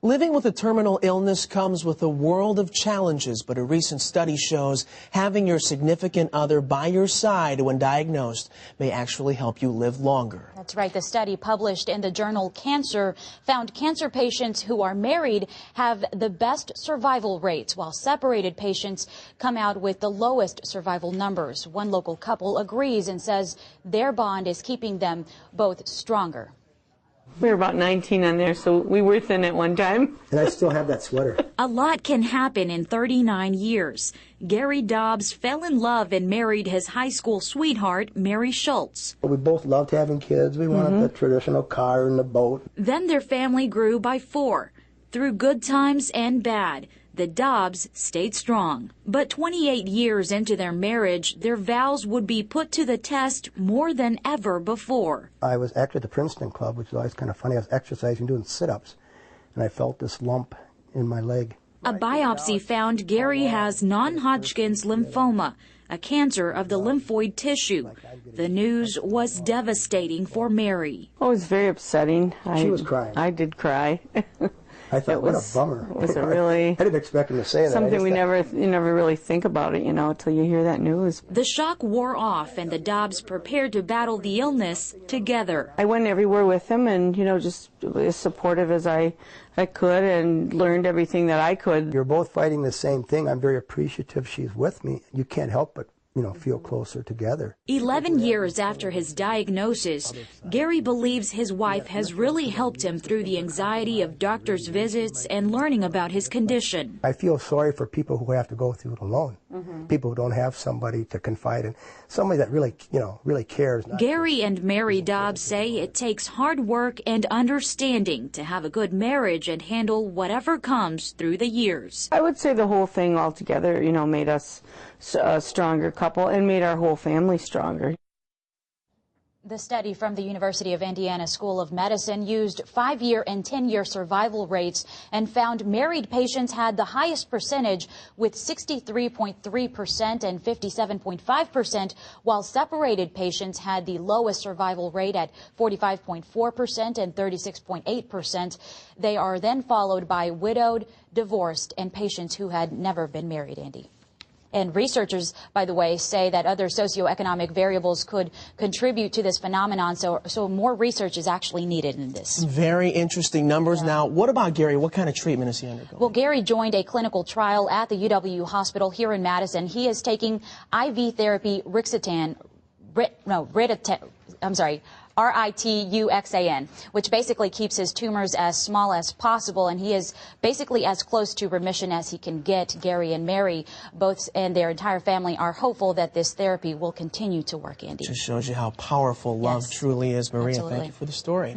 Living with a terminal illness comes with a world of challenges, but a recent study shows having your significant other by your side when diagnosed may actually help you live longer. That's right. The study published in the journal Cancer found cancer patients who are married have the best survival rates, while separated patients come out with the lowest survival numbers. One local couple agrees and says their bond is keeping them both stronger. We were about 19 on there, so we were thin at one time. And I still have that sweater. A lot can happen in 39 years. Gary Dobbs fell in love and married his high school sweetheart, Mary Schultz. We both loved having kids. We wanted the traditional car and the boat. Then their family grew by 4. Through good times and bad, the Dobbs stayed strong. But 28 years into their marriage, their vows would be put to the test more than ever before. I was actually at the Princeton Club, which is always kind of funny. I was exercising, doing sit-ups, and I felt this lump in my leg. A biopsy found Gary has non-Hodgkin's lymphoma, a cancer of the lymphoid tissue. The news was devastating for Mary. Oh, it was very upsetting. She was crying. I did cry. I thought, what a bummer. It was a really... I didn't expect him to say that. Something you never really think about it, until you hear that news. The shock wore off, and the Dobbs prepared to battle the illness together. I went everywhere with him and, just as supportive as I could and learned everything that I could. You're both fighting the same thing. I'm very appreciative she's with me. You can't help but feel closer together. 11 years after his diagnosis, Gary believes his wife has really helped him through the anxiety of doctor's visits and learning about his condition. I feel sorry for people who have to go through it alone. People who don't have somebody to confide in, somebody that really cares. Gary and Mary Dobbs say it takes hard work and understanding to have a good marriage and handle whatever comes through the years. I would say the whole thing altogether, made us a stronger couple and made our whole family stronger. The study from the University of Indiana School of Medicine used 5-year and 10-year survival rates and found married patients had the highest percentage with 63.3% and 57.5%, while separated patients had the lowest survival rate at 45.4% and 36.8%. They are then followed by widowed, divorced, and patients who had never been married, Andy. And researchers, by the way, say that other socioeconomic variables could contribute to this phenomenon, so more research is actually needed in this. Very interesting numbers. Now, what about Gary? What kind of treatment is he undergoing? Well, Gary joined a clinical trial at the UW hospital here in Madison. He is taking IV therapy Rituxan, which basically keeps his tumors as small as possible, and he is basically as close to remission as he can get. Gary and Mary, both and their entire family, are hopeful that this therapy will continue to work, Andy. Just shows you how powerful love truly is, Maria. Absolutely. Thank you for the story.